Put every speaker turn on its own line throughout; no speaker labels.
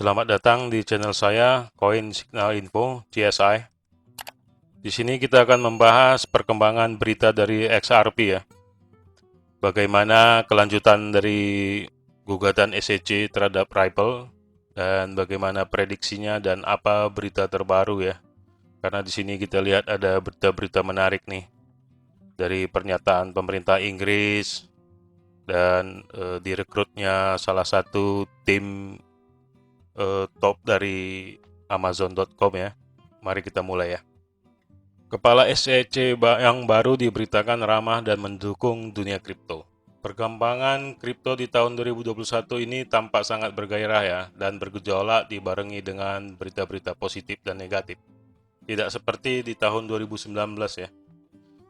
Selamat datang di channel saya Coin Signal Info CSI. Di sini kita akan membahas perkembangan berita dari XRP ya. Bagaimana kelanjutan dari gugatan SEC terhadap Ripple dan bagaimana prediksinya dan apa berita terbaru ya. Karena di sini kita lihat ada berita-berita menarik nih dari pernyataan pemerintah Inggris dan direkrutnya salah satu tim top dari Amazon.com ya. Mari kita mulai ya. Kepala SEC yang baru diberitakan ramah dan mendukung dunia kripto. Perkembangan kripto di tahun 2021 ini tampak sangat bergairah ya dan bergejolak dibarengi dengan berita-berita positif dan negatif. Tidak seperti di tahun 2019 ya,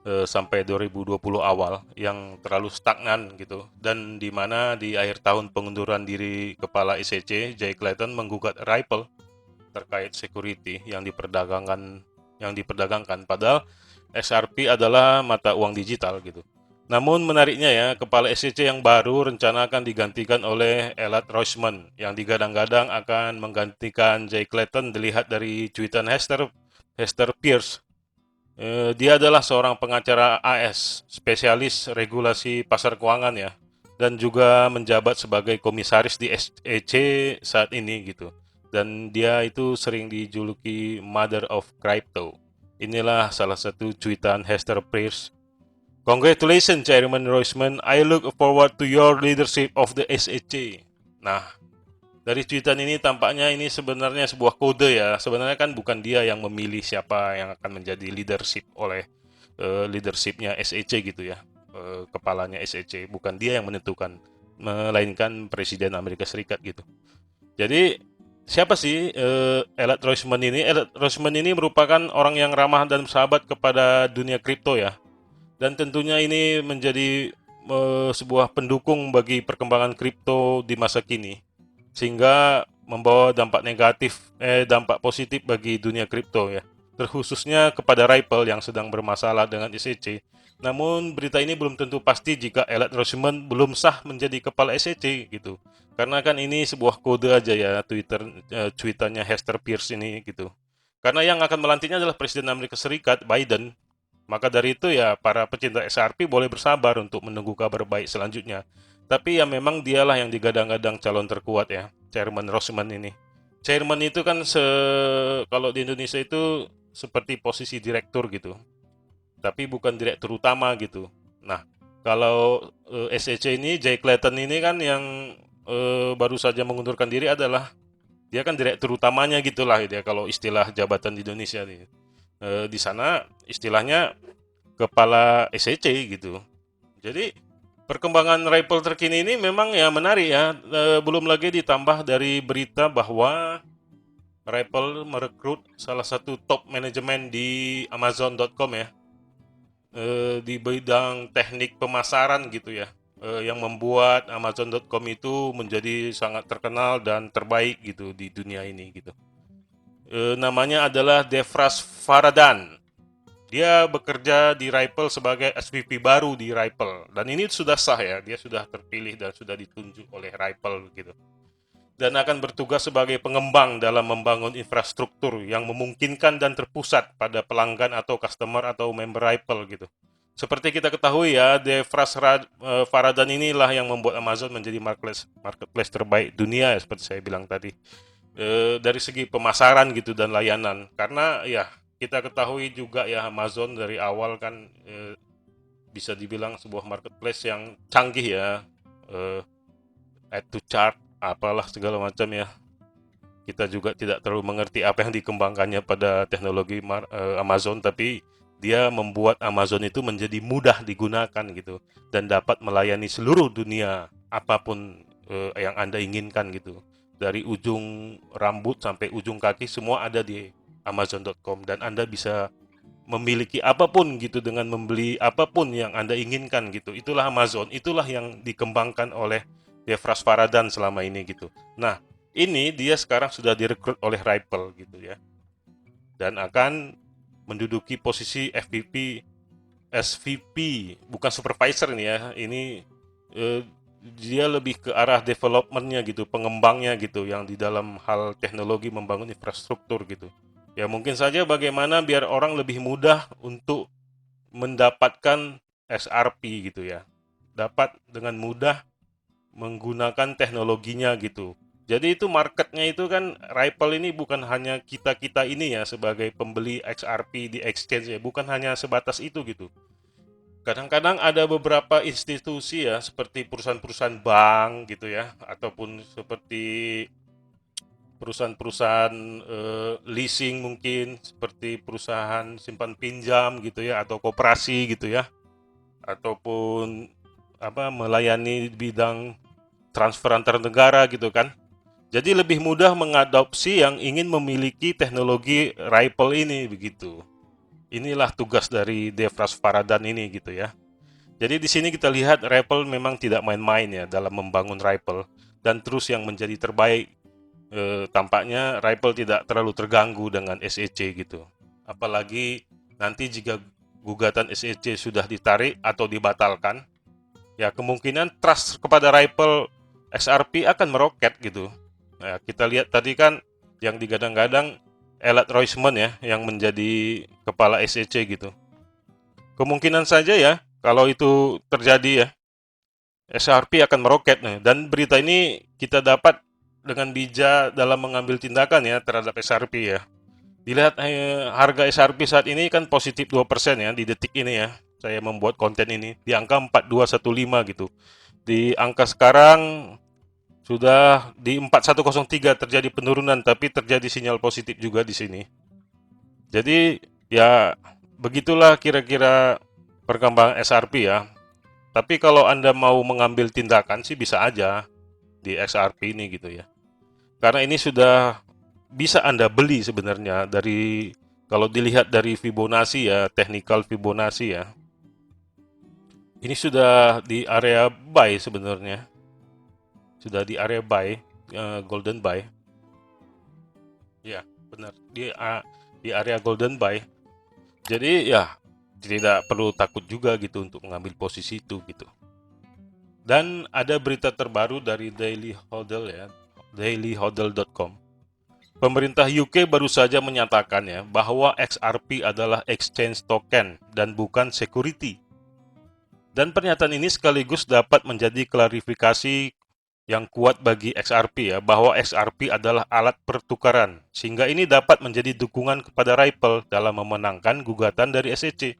sampai 2020 awal yang terlalu stagnan gitu, dan di mana di akhir tahun pengunduran diri kepala SEC Jay Clayton menggugat Ripple terkait security yang diperdagangkan padahal XRP adalah mata uang digital gitu. Namun menariknya ya, kepala SEC yang baru rencana akan digantikan oleh Elad Rochman yang digadang-gadang akan menggantikan Jay Clayton dilihat dari cuitan Hester Pierce. Dia adalah seorang pengacara AS, spesialis regulasi pasar keuangan ya, dan juga menjabat sebagai komisaris di SEC saat ini gitu. Dan dia itu sering dijuluki Mother of Crypto. Inilah salah satu cuitan Hester Pierce. Congratulations, Chairman Roisman. I look forward to your leadership of the SEC. Nah, dari cuitan ini tampaknya ini sebenarnya sebuah kode ya. Sebenarnya kan bukan dia yang memilih siapa yang akan menjadi leadershipnya SEC gitu ya. Kepalanya SEC, bukan dia yang menentukan, melainkan Presiden Amerika Serikat gitu. Jadi siapa sih Elad Roisman ini? Elad Roisman ini merupakan orang yang ramah dan sahabat kepada dunia kripto ya. Dan tentunya ini menjadi sebuah pendukung bagi perkembangan kripto di masa kini, sehingga membawa dampak positif bagi dunia kripto ya, terkhususnya kepada Ripple yang sedang bermasalah dengan SEC. Namun berita ini belum tentu pasti jika Elad Rochman belum sah menjadi kepala SEC gitu. Karena kan ini sebuah kode aja ya tweetannya Hester Pierce ini gitu. Karena yang akan melantiknya adalah Presiden Amerika Serikat Biden. Maka dari itu ya para pecinta SRP boleh bersabar untuk menunggu kabar baik selanjutnya. Tapi ya memang dialah yang digadang-gadang calon terkuat ya, Chairman Rosman ini. Chairman itu kan kalau di Indonesia itu seperti posisi direktur gitu, tapi bukan direktur utama gitu. Nah, kalau SEC ini, Jay Clayton ini kan yang baru saja mengundurkan diri adalah dia kan direktur utamanya gitulah ya kalau istilah jabatan di Indonesia nih. Di sana istilahnya kepala SEC gitu. Jadi perkembangan Ripple terkini ini memang ya menarik ya. Belum lagi ditambah dari berita bahwa Ripple merekrut salah satu top manajemen di Amazon.com ya, di bidang teknik pemasaran gitu ya, yang membuat Amazon.com itu menjadi sangat terkenal dan terbaik gitu di dunia ini gitu. Namanya adalah Devras Faradan. Dia bekerja di Ripple sebagai SVP baru di Ripple, dan ini sudah sah ya, dia sudah terpilih dan sudah ditunjuk oleh Ripple gitu. Dan akan bertugas sebagai pengembang dalam membangun infrastruktur yang memungkinkan dan terpusat pada pelanggan atau customer atau member Ripple gitu. Seperti kita ketahui ya, Devras Faradan inilah yang membuat Amazon menjadi marketplace terbaik dunia ya, seperti saya bilang tadi. Dari segi pemasaran gitu dan layanan. Karena ya kita ketahui juga ya Amazon dari awal kan bisa dibilang sebuah marketplace yang canggih ya, add to chart, apalah segala macam ya. Kita juga tidak terlalu mengerti apa yang dikembangkannya pada teknologi Amazon, tapi dia membuat Amazon itu menjadi mudah digunakan gitu dan dapat melayani seluruh dunia apapun yang Anda inginkan gitu. Dari ujung rambut sampai ujung kaki semua ada di Amazon.com, dan Anda bisa memiliki apapun gitu dengan membeli apapun yang Anda inginkan gitu. Itulah Amazon, itulah yang dikembangkan oleh Devras Faradan selama ini gitu. Nah, ini dia sekarang sudah direkrut oleh Ripple gitu ya. Dan akan menduduki posisi SVP, bukan supervisor ini ya. Ini dia lebih ke arah developmentnya gitu, pengembangnya gitu, yang di dalam hal teknologi membangun infrastruktur gitu. Ya mungkin saja bagaimana biar orang lebih mudah untuk mendapatkan SRP gitu ya. Dapat dengan mudah menggunakan teknologinya gitu. Jadi itu marketnya itu kan Ripple ini bukan hanya kita-kita ini ya sebagai pembeli XRP di exchange ya, bukan hanya sebatas itu gitu. Kadang-kadang ada beberapa institusi ya seperti perusahaan-perusahaan bank gitu ya, ataupun seperti perusahaan-perusahaan leasing mungkin seperti perusahaan simpan pinjam gitu ya, atau koperasi gitu ya, ataupun apa melayani bidang transfer antar negara gitu kan. Jadi lebih mudah mengadopsi yang ingin memiliki teknologi Ripple ini begitu. Inilah tugas dari Devras Faradan ini gitu ya. Jadi di sini kita lihat Ripple memang tidak main-main ya dalam membangun Ripple, dan terus yang menjadi terbaik. Tampaknya Ripple tidak terlalu terganggu dengan SEC gitu. Apalagi nanti jika gugatan SEC sudah ditarik atau dibatalkan, ya kemungkinan trust kepada Ripple XRP akan meroket gitu. Nah, kita lihat tadi kan yang digadang-gadang Elliot Roisman ya yang menjadi kepala SEC gitu. Kemungkinan saja ya kalau itu terjadi ya SRP akan meroket nih. Dan berita ini kita dapat dengan bijak dalam mengambil tindakan ya terhadap SRP ya. Dilihat harga SRP saat ini kan positif 2% ya di detik ini ya. Saya membuat konten ini di angka 4215 gitu. Di angka sekarang sudah di 4103 terjadi penurunan, tapi terjadi sinyal positif juga di sini. Jadi ya begitulah kira-kira perkembangan SRP ya. Tapi kalau Anda mau mengambil tindakan sih bisa aja di XRP ini gitu ya. Karena ini sudah bisa Anda beli sebenarnya dari, kalau dilihat dari Fibonacci ya, technical Fibonacci ya. Ini sudah di area buy sebenarnya. Sudah di area buy, golden buy. Ya, benar. Di area golden buy. Jadi ya tidak perlu takut juga gitu untuk mengambil posisi itu gitu. Dan ada berita terbaru dari Daily Hodl ya, dailyhodl.com. Pemerintah UK baru saja menyatakan ya bahwa XRP adalah exchange token dan bukan security. Dan pernyataan ini sekaligus dapat menjadi klarifikasi yang kuat bagi XRP ya, bahwa XRP adalah alat pertukaran, sehingga ini dapat menjadi dukungan kepada Ripple dalam memenangkan gugatan dari SEC.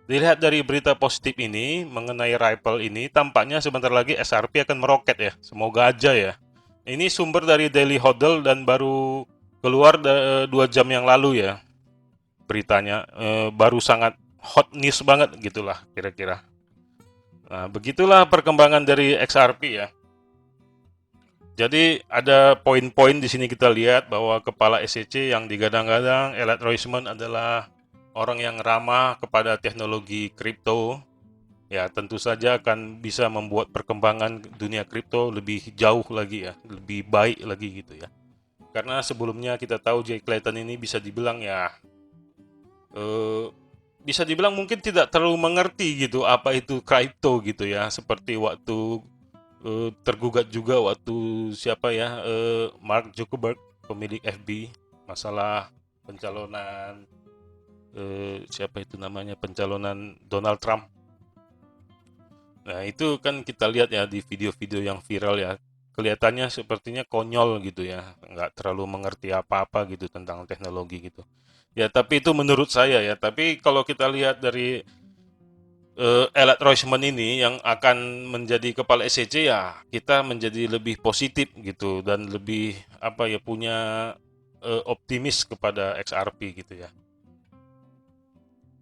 Dilihat dari berita positif ini mengenai Ripple ini, tampaknya sebentar lagi XRP akan meroket ya. Semoga aja ya. Ini sumber dari Daily Hodl dan baru keluar 2 jam yang lalu ya. Beritanya baru sangat hot news banget gitulah kira-kira. Nah, begitulah perkembangan dari XRP ya. Jadi ada poin-poin di sini kita lihat bahwa kepala SEC yang digadang-gadang Elliot Roisman adalah orang yang ramah kepada teknologi kripto. Ya, tentu saja akan bisa membuat perkembangan dunia kripto lebih jauh lagi ya, lebih baik lagi gitu ya. Karena sebelumnya kita tahu Jay Clayton ini bisa dibilang ya, eh, bisa dibilang mungkin tidak terlalu mengerti gitu apa itu kripto gitu ya. Seperti waktu tergugat juga waktu siapa ya, Mark Zuckerberg pemilik FB, masalah pencalonan siapa itu namanya, pencalonan Donald Trump. Nah itu kan kita lihat ya di video-video yang viral ya, kelihatannya sepertinya konyol gitu ya, nggak terlalu mengerti apa-apa gitu tentang teknologi gitu. Ya tapi itu menurut saya ya, tapi kalau kita lihat dari Elliot Roisman ini yang akan menjadi kepala SEC ya, kita menjadi lebih positif gitu dan lebih apa ya, punya optimis kepada XRP gitu ya.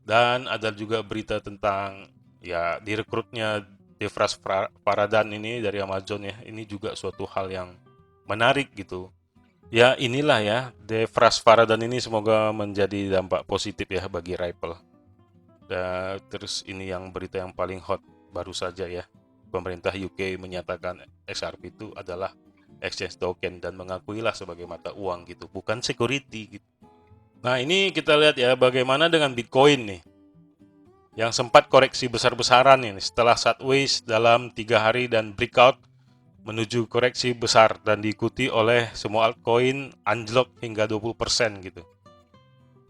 Dan ada juga berita tentang ya direkrutnya Devras Faradan ini dari Amazon ya. Ini juga suatu hal yang menarik gitu. Ya inilah ya, Devras Faradan ini semoga menjadi dampak positif ya bagi Ripple. Dan terus ini yang berita yang paling hot baru saja ya. Pemerintah UK menyatakan XRP itu adalah exchange token dan mengakuilah sebagai mata uang gitu, bukan security gitu. Nah ini kita lihat ya bagaimana dengan Bitcoin nih. yang sempat koreksi besar-besaran ini setelah sideways dalam 3 hari dan breakout menuju koreksi besar dan diikuti oleh semua altcoin anjlok hingga 20% gitu.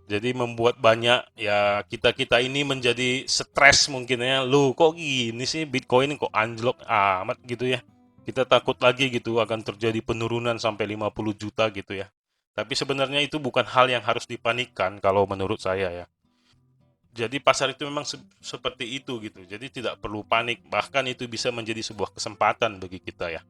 Jadi membuat banyak ya kita-kita ini menjadi stres mungkin ya. Lu kok gini sih Bitcoin kok anjlok amat gitu ya. Kita takut lagi gitu akan terjadi penurunan sampai 50 juta gitu ya. Tapi sebenarnya itu bukan hal yang harus dipanikkan kalau menurut saya ya. Jadi pasar itu memang seperti itu gitu. Jadi tidak perlu panik, bahkan itu bisa menjadi sebuah kesempatan bagi kita ya.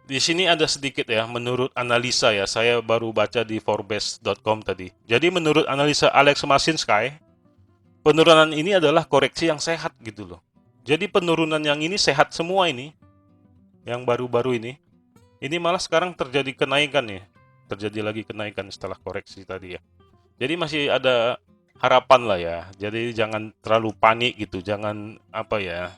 Di sini ada sedikit ya, menurut analisa ya, saya baru baca di Forbes.com tadi. Jadi menurut analisa Alex Mashinsky, penurunan ini adalah koreksi yang sehat gitu loh. Jadi penurunan yang ini sehat semua ini, yang baru-baru ini. Ini malah sekarang terjadi kenaikan ya. Terjadi lagi kenaikan setelah koreksi tadi ya. Jadi masih ada harapan lah ya. Jadi jangan terlalu panik gitu, jangan apa ya,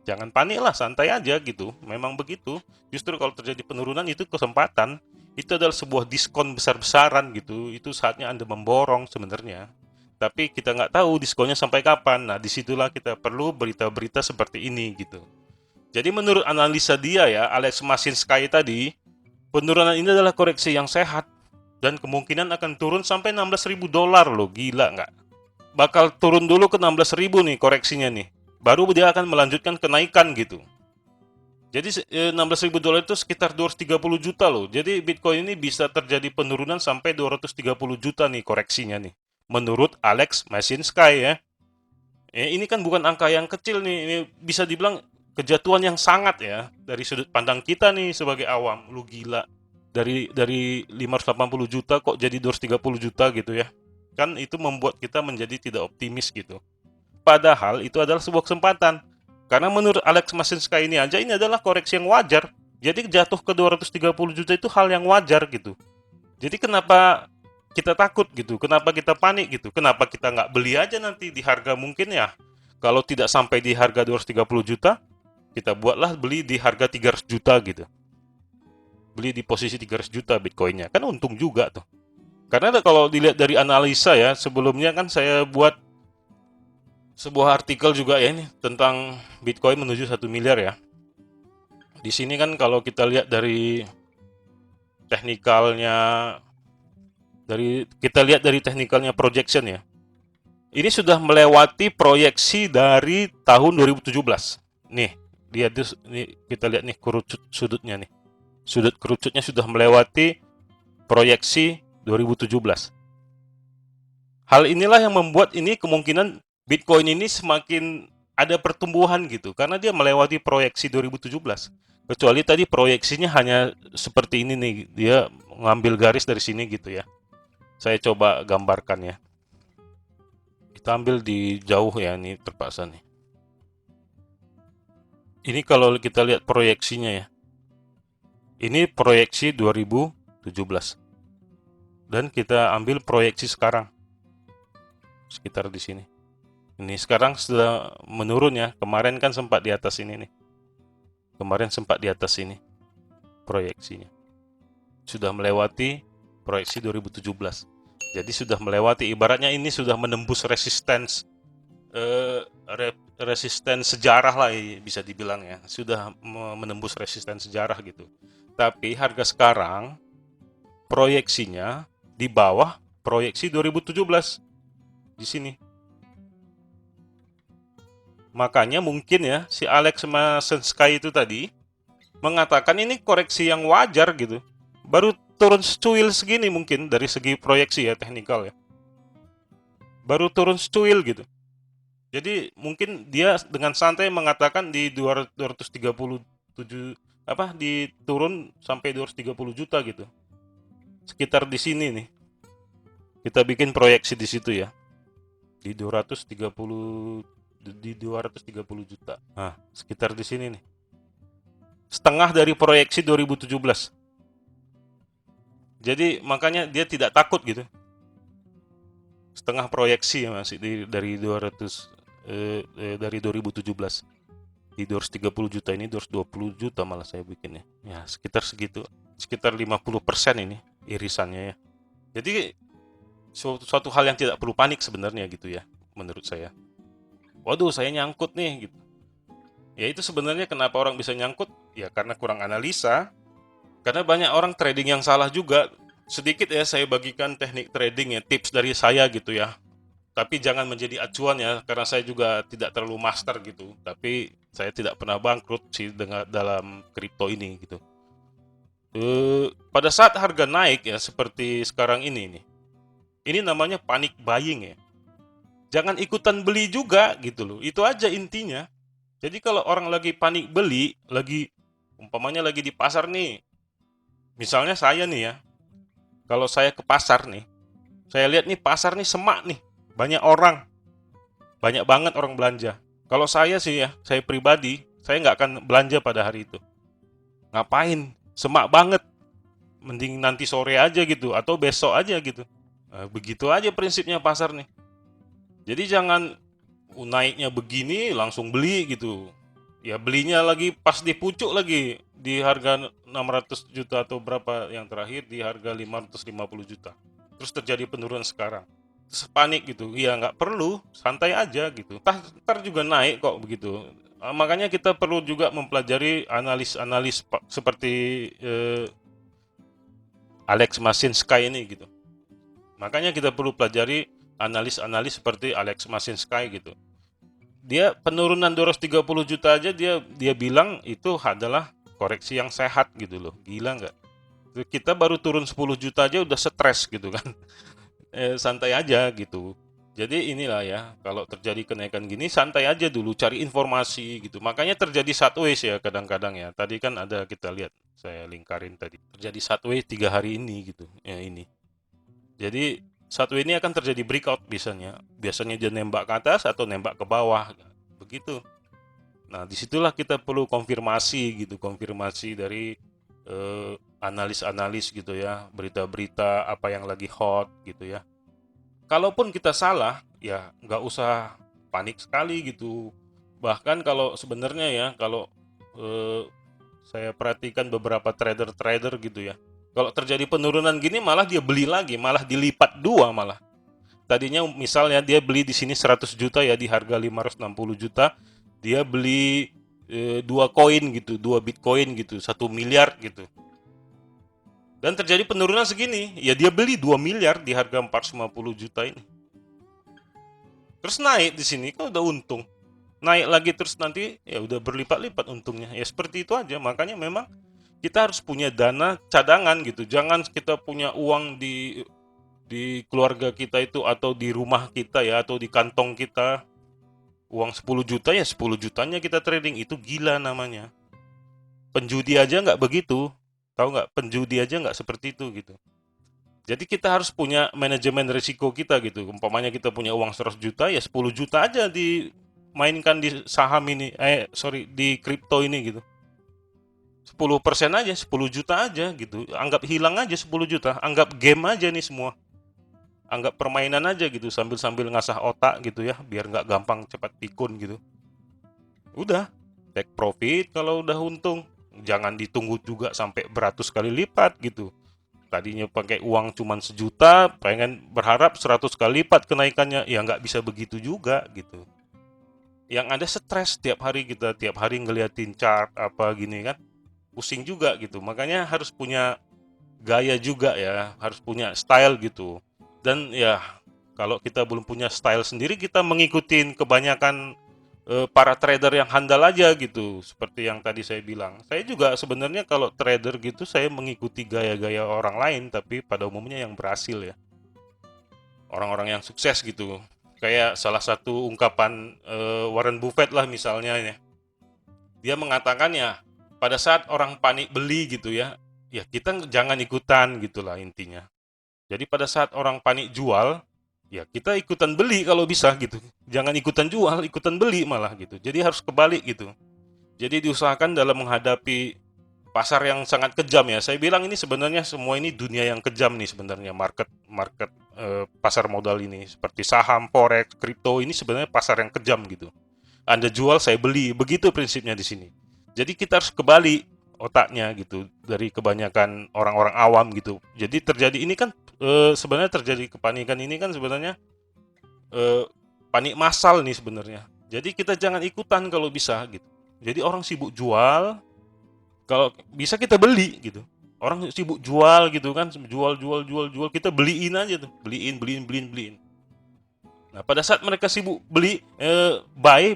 jangan panik lah, santai aja gitu. Memang begitu. Justru kalau terjadi penurunan itu kesempatan. Itu adalah sebuah diskon besar-besaran gitu. Itu saatnya Anda memborong sebenarnya. Tapi kita nggak tahu diskonnya sampai kapan. Nah, disitulah kita perlu berita-berita seperti ini gitu. Jadi menurut analisa dia ya, Alex Mashinsky tadi, penurunan ini adalah koreksi yang sehat. Dan kemungkinan akan turun sampai $16.000 loh, gila nggak? Bakal turun dulu ke 16.000 nih koreksinya nih. Baru dia akan melanjutkan kenaikan gitu. Jadi $16.000 itu sekitar 230 juta loh. Jadi Bitcoin ini bisa terjadi penurunan sampai 230 juta nih koreksinya nih. Menurut Alex Mashinsky ya. Ini kan bukan angka yang kecil nih. Ini bisa dibilang kejatuhan yang sangat ya. Dari sudut pandang kita nih sebagai awam. Lu gila. Dari 580 juta kok jadi 230 juta gitu ya. Kan itu membuat kita menjadi tidak optimis gitu. Padahal itu adalah sebuah kesempatan. Karena menurut Alex Mashinsky ini aja ini adalah koreksi yang wajar. Jadi jatuh ke 230 juta itu hal yang wajar gitu. Jadi kenapa kita takut gitu? Kenapa kita panik gitu? Kenapa kita nggak beli aja nanti di harga mungkin ya? Kalau tidak sampai di harga 230 juta, kita buatlah beli di harga 300 juta gitu. Beli di posisi 300 juta Bitcoinnya. Kan untung juga tuh. Karena kalau dilihat dari analisa ya, sebelumnya kan saya buat sebuah artikel juga ya ini tentang Bitcoin menuju 1 miliar ya. Di sini kan kalau kita lihat dari teknikalnya, dari teknikalnya projection ya. Ini sudah melewati proyeksi dari tahun 2017. Nih, lihat nih, kita lihat nih kerucut sudutnya nih. Sudut kerucutnya sudah melewati proyeksi 2017. Hal inilah yang membuat ini kemungkinan Bitcoin ini semakin ada pertumbuhan gitu karena dia melewati proyeksi 2017. Kecuali tadi proyeksinya hanya seperti ini nih, dia ngambil garis dari sini gitu ya. Saya coba gambarkan ya. Kita ambil di jauh ya, ini terpaksa nih. Ini kalau kita lihat proyeksinya ya. Ini proyeksi 2017. Dan kita ambil proyeksi sekarang. Sekitar di sini. Ini sekarang sudah menurun ya. Kemarin kan sempat di atas ini nih. Kemarin sempat di atas ini proyeksinya. Sudah melewati proyeksi 2017. Jadi sudah melewati, ibaratnya ini sudah menembus resistance sejarah lah bisa dibilang ya. Sudah menembus resistance sejarah gitu. Tapi harga sekarang proyeksinya di bawah proyeksi 2017 di sini. Makanya mungkin ya si Alex Mashinsky itu tadi mengatakan ini koreksi yang wajar gitu. Baru turun secuil segini mungkin dari segi proyeksi ya, teknikal ya. Baru turun secuil gitu. Jadi mungkin dia dengan santai mengatakan di 237 turun sampai 230 juta gitu. Sekitar di sini nih. Kita bikin proyeksi di situ ya. Di 230 juta. Nah, sekitar di sini nih. Setengah dari proyeksi 2017. Jadi makanya dia tidak takut gitu. Setengah proyeksi ya masih dari 2017. Di 230 juta ini 220 juta malah saya bikinnya. Ya, sekitar segitu. Sekitar 50% ini irisannya ya. Jadi suatu hal yang tidak perlu panik sebenarnya gitu ya menurut saya. waduh saya nyangkut nih gitu. Ya itu sebenarnya kenapa orang bisa nyangkut, ya karena kurang analisa, karena banyak orang trading yang salah juga. Sedikit ya saya bagikan teknik trading ya, tips dari saya gitu ya. Tapi jangan menjadi acuan ya, karena saya juga tidak terlalu master gitu. Tapi saya tidak pernah bangkrut sih dengan dalam kripto ini gitu. Pada saat harga naik ya seperti sekarang ini nih, ini namanya panic buying ya. Jangan ikutan beli juga gitu loh. Itu aja intinya. Jadi kalau orang lagi panik beli, lagi umpamanya lagi di pasar nih, misalnya saya nih ya, kalau saya ke pasar nih, saya lihat nih pasar nih semak nih, banyak orang, banyak banget orang belanja. Kalau saya sih ya, saya pribadi, saya nggak akan belanja pada hari itu. Ngapain? Semak banget. Mending nanti sore aja gitu, atau besok aja gitu. Nah, begitu aja prinsipnya pasar nih. Jadi jangan naiknya begini langsung beli gitu. Ya belinya lagi pas di pucuk lagi di harga 600 juta atau berapa yang terakhir di harga 550 juta. Terus terjadi penurunan sekarang. Terus panik gitu. Ya nggak perlu, santai aja gitu. Ntar juga naik kok begitu. Makanya kita perlu juga mempelajari analis-analis seperti Alex Mashinsky ini gitu. Makanya kita perlu pelajari analis-analis seperti Alex Mashinsky gitu. Dia penurunan 230 juta aja dia bilang itu adalah koreksi yang sehat gitu loh. Gila nggak? Kita baru turun 10 juta aja udah stres gitu kan. Santai aja gitu. Jadi inilah ya, kalau terjadi kenaikan gini santai aja dulu, cari informasi gitu. Makanya terjadi sideways ya kadang-kadang ya. Tadi kan ada kita lihat, saya lingkarin tadi. Terjadi sideways 3 hari ini gitu. Ya ini. Jadi sideways ini akan terjadi breakout biasanya. Biasanya dia nembak ke atas atau nembak ke bawah. Begitu. Nah, disitulah kita perlu konfirmasi gitu, konfirmasi dari analis-analis gitu ya, berita-berita apa yang lagi hot gitu ya. Kalaupun kita salah, ya nggak usah panik sekali gitu. Bahkan kalau sebenarnya ya, kalau eh, saya perhatikan beberapa trader-trader gitu ya, kalau terjadi penurunan gini malah dia beli lagi, malah dilipat dua malah. Tadinya misalnya dia beli di sini 100 juta ya di harga 560 juta, dia beli dua koin gitu, dua bitcoin gitu, 1 miliar gitu. Dan terjadi penurunan segini, ya dia beli 2 miliar di harga 450 juta ini. Terus naik di sini kan udah untung. Naik lagi terus nanti ya udah berlipat-lipat untungnya. Ya seperti itu aja. Makanya memang kita harus punya dana cadangan gitu. Jangan kita punya uang di keluarga kita itu atau di rumah kita ya atau di kantong kita uang 10 juta ya 10 jutanya kita trading itu gila namanya. Penjudi aja nggak begitu. Tahu nggak? Penjudi aja nggak seperti itu gitu. Jadi kita harus punya manajemen risiko kita gitu. Umpamanya kita punya uang 100 juta ya 10 juta aja dimainkan di saham ini. Sorry di kripto ini gitu. 10% aja, 10 juta aja gitu. Anggap hilang aja 10 juta. Anggap game aja nih semua. Anggap permainan aja gitu sambil-sambil ngasah otak gitu ya biar nggak gampang cepat pikun gitu. Udah, take profit kalau udah untung. Jangan ditunggu juga sampai beratus kali lipat gitu. Tadinya pakai uang cuman 1 juta, pengen berharap 100 kali lipat kenaikannya. Ya nggak bisa begitu juga gitu. Yang ada stres tiap hari kita, tiap hari ngeliatin chart apa gini kan. Pusing juga gitu. Makanya harus punya gaya juga ya, harus punya style gitu. Dan ya kalau kita belum punya style sendiri, kita mengikuti kebanyakan para trader yang handal aja gitu. Seperti yang tadi saya bilang. Saya juga sebenarnya kalau trader gitu saya mengikuti gaya-gaya orang lain, tapi pada umumnya yang berhasil ya. Orang-orang yang sukses gitu. Kayak salah satu ungkapan Warren Buffett lah misalnya ya. Dia mengatakan ya, pada saat orang panik beli gitu ya, ya kita jangan ikutan gitulah intinya. Jadi pada saat orang panik jual, ya kita ikutan beli kalau bisa gitu. Jangan ikutan jual, ikutan beli malah gitu. Jadi harus kebalik gitu. Jadi diusahakan dalam menghadapi pasar yang sangat kejam ya. Saya bilang ini sebenarnya semua ini dunia yang kejam nih sebenarnya market market pasar modal ini seperti saham, forex, kripto ini sebenarnya pasar yang kejam gitu. Anda jual, saya beli, begitu prinsipnya di sini. Jadi kita harus kebalik otaknya gitu dari kebanyakan orang-orang awam gitu. Jadi terjadi ini kan sebenarnya terjadi kepanikan ini kan sebenarnya panik massal nih sebenarnya. Jadi kita jangan ikutan kalau bisa gitu. Jadi orang sibuk jual, kalau bisa kita beli gitu. Orang sibuk jual gitu kan, jual, kita beliin aja tuh, beliin. Nah, pada saat mereka sibuk beli, buy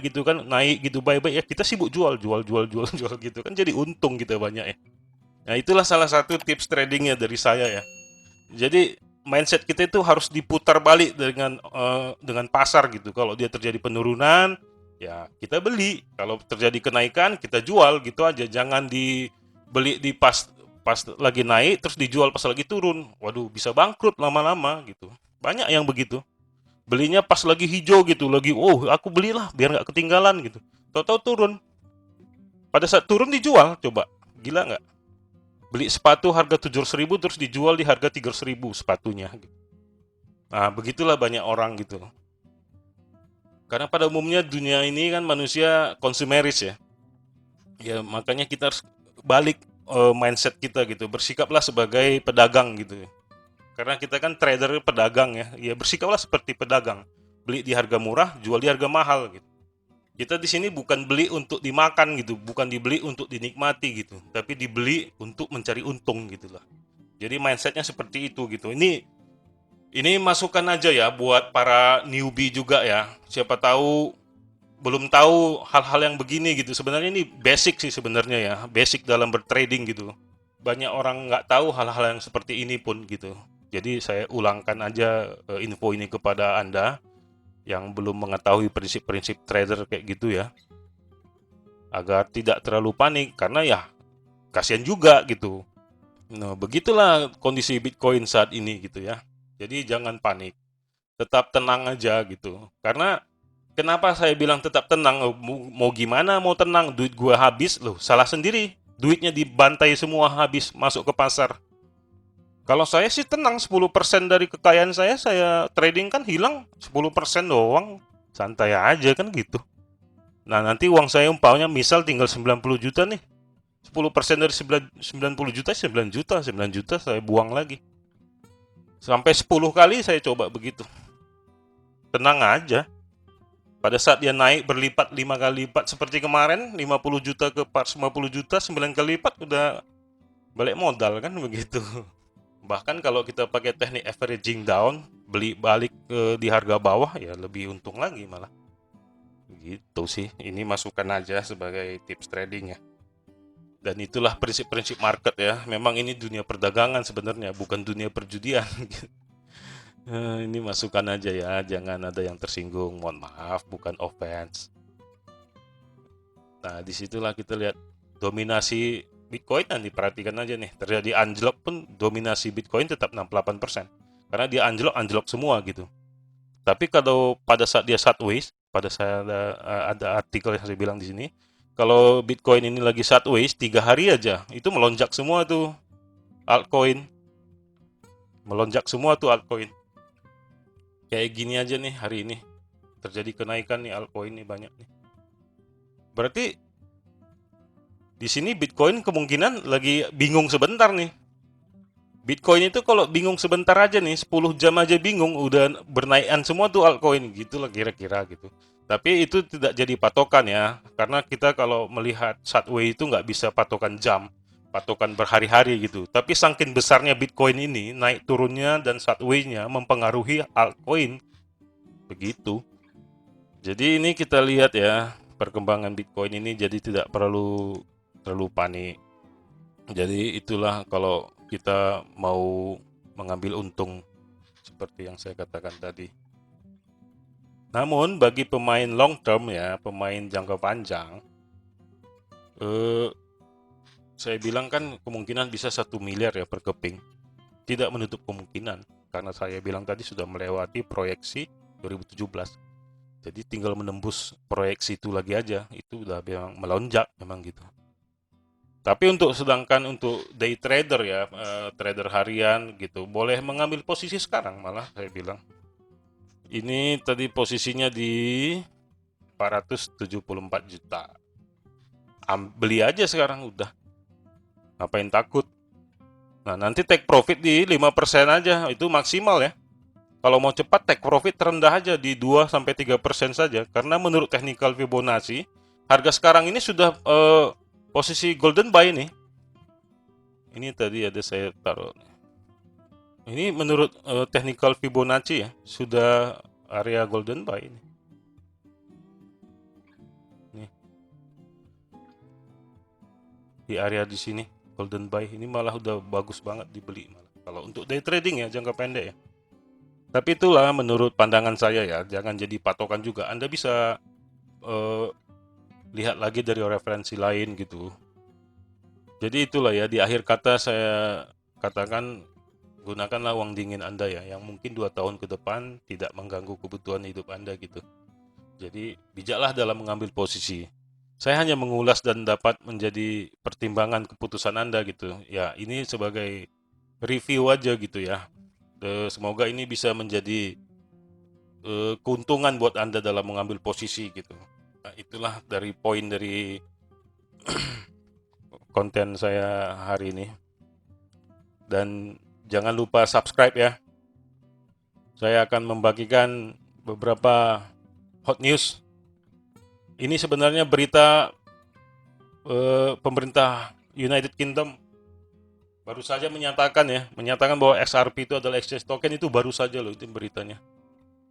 gitu kan, naik gitu, buy ya kita sibuk jual gitu kan, jadi untung kita banyak ya. Nah, itulah salah satu tips tradingnya dari saya ya. Jadi mindset kita itu harus diputar balik dengan pasar gitu. Kalau dia terjadi penurunan, ya kita beli. Kalau terjadi kenaikan, kita jual gitu aja. Jangan dibeli di pas lagi naik terus dijual pas lagi turun. Waduh, bisa bangkrut lama-lama gitu. Banyak yang begitu. Belinya pas lagi hijau gitu, lagi aku belilah biar nggak ketinggalan gitu. Tahu-tahu turun. Pada saat turun dijual, coba. Gila nggak? Beli sepatu harga 700.000 terus dijual di harga 300.000 sepatunya. Nah, begitulah banyak orang gitu. Karena pada umumnya dunia ini kan manusia konsumeris ya. Ya makanya kita harus balik mindset kita gitu. Bersikaplah sebagai pedagang gitu. Karena kita kan trader pedagang ya. Ya bersikaplah seperti pedagang. Beli di harga murah, jual di harga mahal gitu. Kita di sini bukan beli untuk dimakan gitu, bukan dibeli untuk dinikmati gitu, tapi dibeli untuk mencari untung gitulah. Jadi mindsetnya seperti itu gitu. Ini masukan aja ya buat para newbie juga ya. Siapa tahu belum tahu hal-hal yang begini gitu. Sebenarnya ini basic sih sebenarnya ya, basic dalam bertrading gitu. Banyak orang nggak tahu hal-hal yang seperti ini pun gitu. Jadi saya ulangkan aja info ini kepada Anda yang belum mengetahui prinsip-prinsip trader kayak gitu ya, agar tidak terlalu panik karena ya kasihan juga gitu. Nah, begitulah kondisi Bitcoin saat ini gitu ya. Jadi jangan panik, tetap tenang aja gitu. Karena kenapa saya bilang tetap tenang? Mau gimana mau tenang? Duit gua habis loh, salah sendiri. Duitnya dibantai semua habis masuk ke pasar. Kalau saya sih tenang, 10% dari kekayaan saya trading kan hilang 10% doang. Santai aja kan gitu. Nah, nanti uang saya umpamanya misal tinggal 90 juta nih. 10% dari 90 juta, 9 juta, 9 juta saya buang lagi. Sampai 10 kali saya coba begitu. Tenang aja. Pada saat dia naik berlipat 5 kali lipat seperti kemarin, 50 juta ke 450 juta, 9 kali lipat udah balik modal kan begitu. Bahkan kalau kita pakai teknik averaging down, beli balik di harga bawah ya lebih untung lagi malah. Gitu sih. Ini masukan aja sebagai tips trading ya. Dan itulah prinsip-prinsip market ya. Memang ini dunia perdagangan sebenarnya, bukan dunia perjudian. Ini masukan aja ya, jangan ada yang tersinggung. Mohon maaf, bukan offense. Nah, disitulah kita lihat dominasi Bitcoin. Nanti perhatikan aja nih, terjadi anjlok pun dominasi Bitcoin tetap 68%. Karena dia anjlok semua gitu. Tapi kalau pada saat dia sideways, pada saat ada artikel yang saya bilang di sini, kalau Bitcoin ini lagi sideways 3 hari aja, itu melonjak semua tuh altcoin. Melonjak semua tuh altcoin. Kayak gini aja nih hari ini. Terjadi kenaikan nih altcoin nih banyak nih. Berarti di sini Bitcoin kemungkinan lagi bingung sebentar nih. Bitcoin itu kalau bingung sebentar aja nih, 10 jam aja bingung, udah bernaikan semua tuh altcoin gitu lah kira-kira gitu. Tapi itu tidak jadi patokan ya, karena kita kalau melihat sideways itu nggak bisa patokan jam, patokan berhari-hari gitu. Tapi saking besarnya Bitcoin ini, naik turunnya dan sideways-nya mempengaruhi altcoin, begitu. Jadi ini kita lihat ya, perkembangan Bitcoin ini jadi tidak perlu terlalu panik. Jadi itulah kalau kita mau mengambil untung seperti yang saya katakan tadi. Namun bagi pemain long term ya, pemain jangka panjang, saya bilang kan kemungkinan bisa 1 miliar ya per keping. Tidak menutup kemungkinan, karena saya bilang tadi sudah melewati proyeksi 2017. Jadi tinggal menembus proyeksi itu lagi aja, itu udah memang melonjak memang gitu. Tapi sedangkan untuk day trader ya, trader harian gitu, boleh mengambil posisi sekarang malah saya bilang. Ini tadi posisinya di 474 juta. Beli aja sekarang udah. Ngapain takut? Nah, nanti take profit di 5% aja, itu maksimal ya. Kalau mau cepat, take profit terendah aja di 2-3% saja. Karena menurut technical Fibonacci, harga sekarang ini sudah posisi golden buy nih. Ini tadi ada saya taruh. Ini menurut technical Fibonacci ya, sudah area golden buy ini. Nih, di area di sini golden buy ini malah udah bagus banget dibeli malah. Kalau untuk day trading ya, jangka pendek ya. Tapi itulah menurut pandangan saya ya, jangan jadi patokan juga. Anda bisa lihat lagi dari referensi lain gitu. Jadi itulah ya, di akhir kata saya katakan, gunakanlah uang dingin Anda ya, yang mungkin 2 tahun ke depan tidak mengganggu kebutuhan hidup Anda gitu. Jadi bijaklah dalam mengambil posisi. Saya hanya mengulas dan dapat menjadi pertimbangan keputusan Anda gitu. Ya, ini sebagai review aja gitu ya. Semoga ini bisa menjadi keuntungan buat Anda dalam mengambil posisi gitu. Nah, itulah dari poin dari konten saya hari ini. Dan jangan lupa subscribe ya. Saya akan membagikan beberapa hot news. Ini sebenarnya berita pemerintah United Kingdom baru saja menyatakan bahwa XRP itu adalah exchange token. Itu baru saja loh itu beritanya.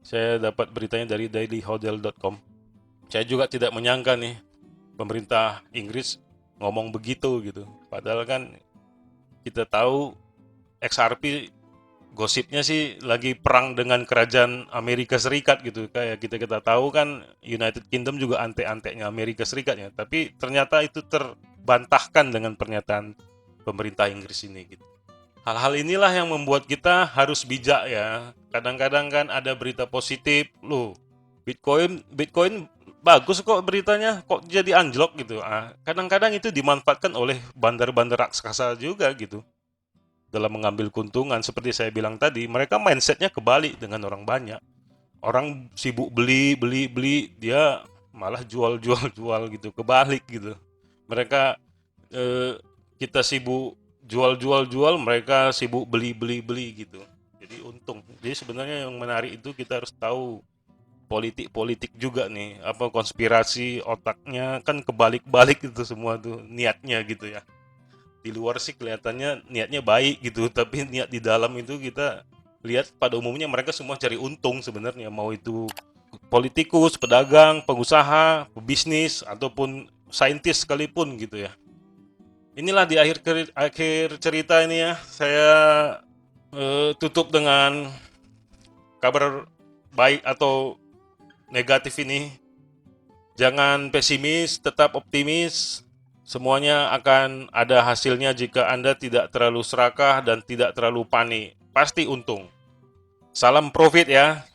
Saya dapat beritanya dari dailyhodl.com. Saya juga tidak menyangka nih pemerintah Inggris ngomong begitu gitu. Padahal kan kita tahu XRP gosipnya sih lagi perang dengan kerajaan Amerika Serikat gitu. Kayak kita tahu kan United Kingdom juga ante-antenya Amerika Serikat ya. Tapi ternyata itu terbantahkan dengan pernyataan pemerintah Inggris ini gitu. Hal-hal inilah yang membuat kita harus bijak ya. Kadang-kadang kan ada berita positif, loh Bitcoin bagus kok beritanya, kok jadi anjlok gitu. Kadang-kadang itu dimanfaatkan oleh bandar-bandar raksasa juga gitu. Dalam mengambil keuntungan, seperti saya bilang tadi, mereka mindsetnya kebalik dengan orang banyak. Orang sibuk beli, dia malah jual gitu, kebalik gitu. Mereka kita sibuk jual, mereka sibuk beli gitu. Jadi untung. Jadi sebenarnya yang menarik itu kita harus tahu politik juga nih, apa konspirasi otaknya kan kebalik-balik itu semua tuh niatnya gitu ya. Di luar sih kelihatannya niatnya baik gitu, tapi niat di dalam itu kita lihat pada umumnya mereka semua cari untung sebenarnya, mau itu politikus, pedagang, pengusaha, pebisnis ataupun saintis sekalipun gitu ya. Inilah di akhir cerita ini ya, saya tutup dengan kabar baik atau negatif ini. Jangan pesimis, tetap optimis. Semuanya akan ada hasilnya jika Anda tidak terlalu serakah dan tidak terlalu panik. Pasti untung. Salam profit ya.